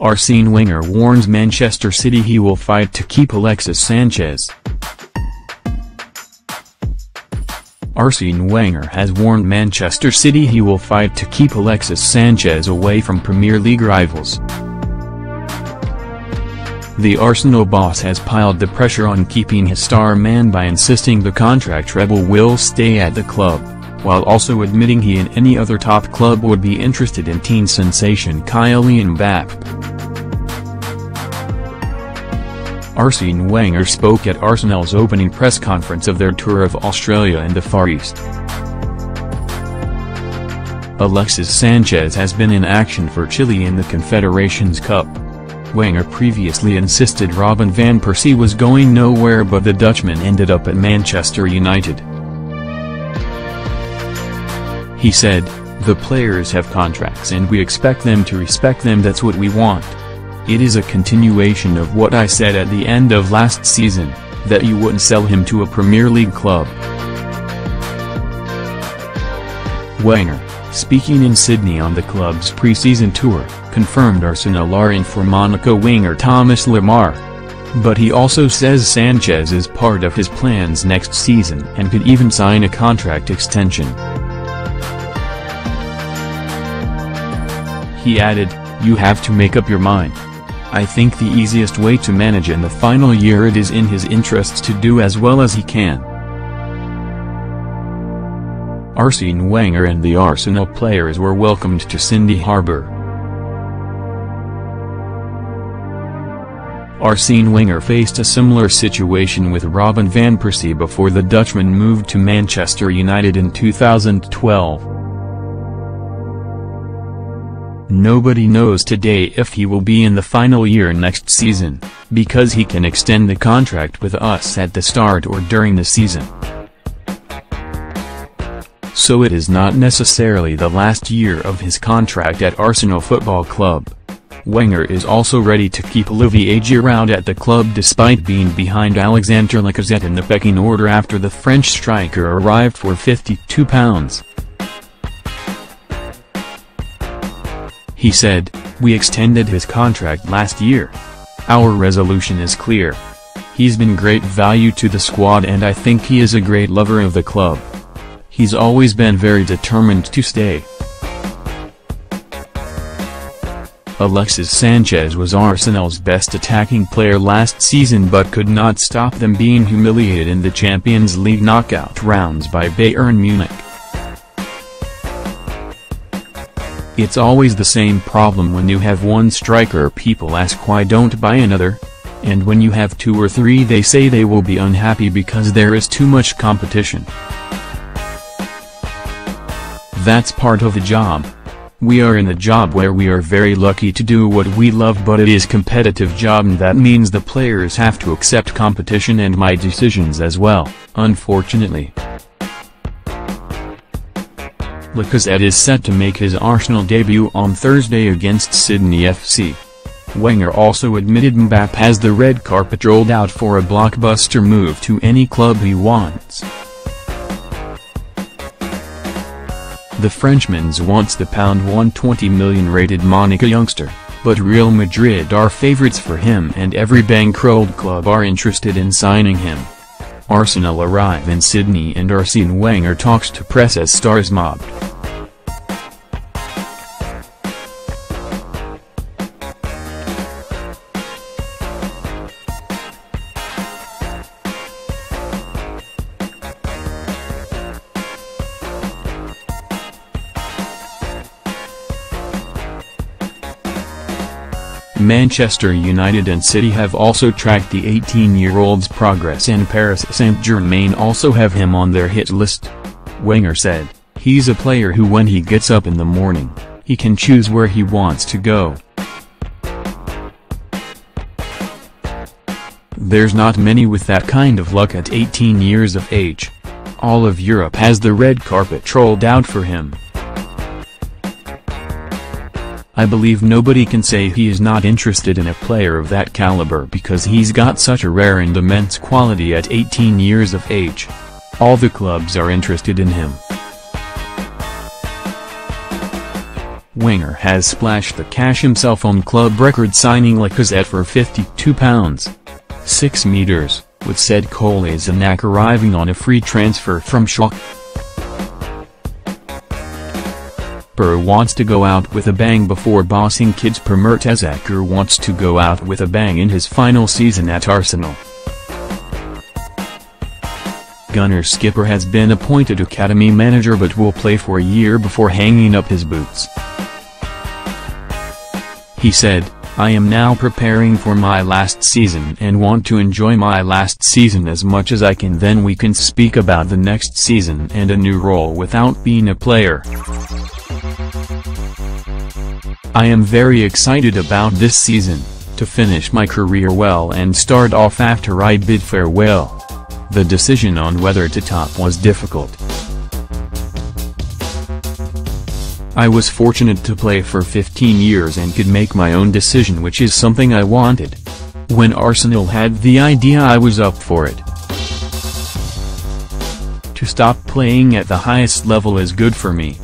Arsene Wenger warns Manchester City he will fight to keep Alexis Sanchez. Arsene Wenger has warned Manchester City he will fight to keep Alexis Sanchez away from Premier League rivals. The Arsenal boss has piled the pressure on keeping his star man by insisting the contract rebel will stay at the club, while also admitting he and any other top club would be interested in teen sensation Kylian Mbappe. Arsene Wenger spoke at Arsenal's opening press conference of their tour of Australia and the Far East. Alexis Sanchez has been in action for Chile in the Confederations Cup. Wenger previously insisted Robin van Persie was going nowhere, but the Dutchman ended up at Manchester United. He said, "The players have contracts and we expect them to respect them. That's what we want. It is a continuation of what I said at the end of last season, that you wouldn't sell him to a Premier League club." Wenger, speaking in Sydney on the club's pre-season tour, confirmed Arsenal are in for Monaco winger Thomas Lemar. But he also says Sanchez is part of his plans next season and could even sign a contract extension. He added, "You have to make up your mind. I think the easiest way to manage in the final year it is in his interests to do as well as he can." Arsene Wenger and the Arsenal players were welcomed to Sydney Harbour. Arsene Wenger faced a similar situation with Robin van Persie before the Dutchman moved to Manchester United in 2012. Nobody knows today if he will be in the final year next season, because he can extend the contract with us at the start or during the season. So it is not necessarily the last year of his contract at Arsenal Football Club. Wenger is also ready to keep Olivier Giroud at the club despite being behind Alexander Lacazette in the pecking order after the French striker arrived for £52. He said, "We extended his contract last year. Our resolution is clear. He's been great value to the squad and I think he is a great lover of the club. He's always been very determined to stay." Alexis Sanchez was Arsenal's best attacking player last season but could not stop them being humiliated in the Champions League knockout rounds by Bayern Munich. "It's always the same problem when you have one striker. People ask why don't buy another? And when you have two or three they say they will be unhappy because there is too much competition. That's part of the job. We are in a job where we are very lucky to do what we love, but it is competitive job and that means the players have to accept competition and my decisions as well, unfortunately." Lacazette is set to make his Arsenal debut on Thursday against Sydney FC. Wenger also admitted Mbappe has the red carpet rolled out for a blockbuster move to any club he wants. The Frenchman wants the £120 million rated Monaco youngster, but Real Madrid are favourites for him and every bankrolled club are interested in signing him. Arsenal arrive in Sydney and Arsene Wenger talks to press as stars mobbed. Manchester United and City have also tracked the 18-year-old's progress and Paris Saint-Germain also have him on their hit list. Wenger said, "He's a player who when he gets up in the morning, he can choose where he wants to go. There's not many with that kind of luck at 18 years of age. All of Europe has the red carpet rolled out for him. I believe nobody can say he is not interested in a player of that caliber because he's got such a rare and immense quality at 18 years of age. All the clubs are interested in him." Wenger has splashed the cash himself on club record signing Lacazette for £52.6 million, with said Kolasinac arriving on a free transfer from Schalke. Per wants to go out with a bang before bossing kids. Per Mertesacker wants to go out with a bang in his final season at Arsenal. Gunners skipper has been appointed academy manager but will play for a year before hanging up his boots. He said, "I am now preparing for my last season and want to enjoy my last season as much as I can, then we can speak about the next season and a new role without being a player. I am very excited about this season, to finish my career well and start off after I bid farewell. The decision on whether to top was difficult. I was fortunate to play for 15 years and could make my own decision, which is something I wanted. When Arsenal had the idea, I was up for it. To stop playing at the highest level is good for me.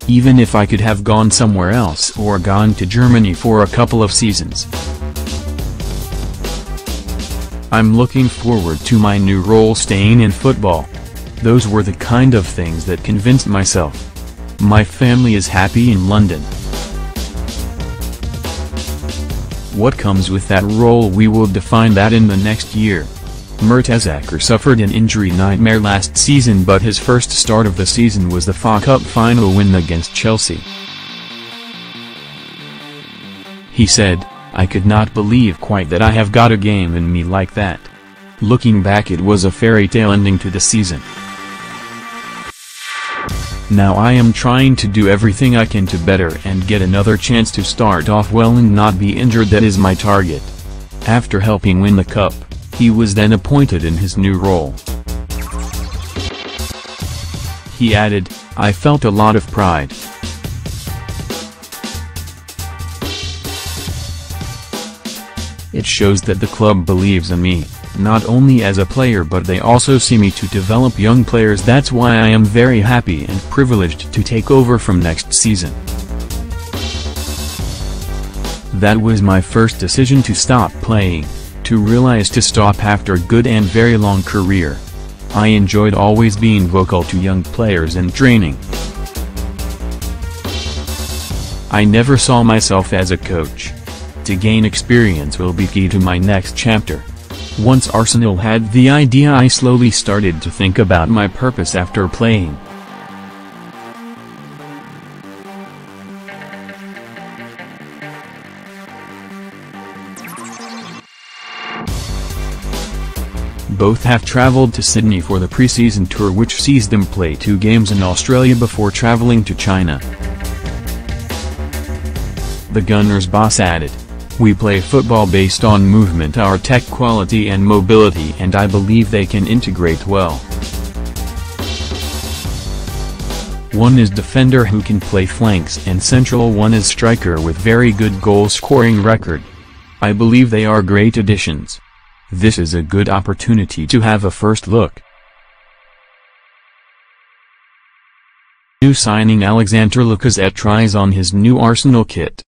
Even if I could have gone somewhere else or gone to Germany for a couple of seasons. I'm looking forward to my new role staying in football. Those were the kind of things that convinced myself. My family is happy in London. What comes with that role, we will define that in the next year." Mertesacker suffered an injury nightmare last season, but his first start of the season was the FA Cup final win against Chelsea. He said, "I could not believe quite that I have got a game in me like that. Looking back, it was a fairy tale ending to the season. Now I am trying to do everything I can to better and get another chance to start off well and not be injured. That is my target." After helping win the cup, he was then appointed in his new role. He added, "I felt a lot of pride. It shows that the club believes in me, not only as a player but they also see me to develop young players. That's why I am very happy and privileged to take over from next season. That was my first decision to stop playing, to realize to stop after a good and very long career. I enjoyed always being vocal to young players and training. I never saw myself as a coach. To gain experience will be key to my next chapter. Once Arsenal had the idea, I slowly started to think about my purpose after playing. Both have traveled to Sydney for the pre-season tour, which sees them play 2 games in Australia before traveling to China." The Gunners boss added, "We play football based on movement, our tech quality and mobility, and I believe they can integrate well. One is defender who can play flanks and central, one is striker with very good goal-scoring record. I believe they are great additions. This is a good opportunity to have a first look." New signing Alexander Lacazette tries on his new Arsenal kit.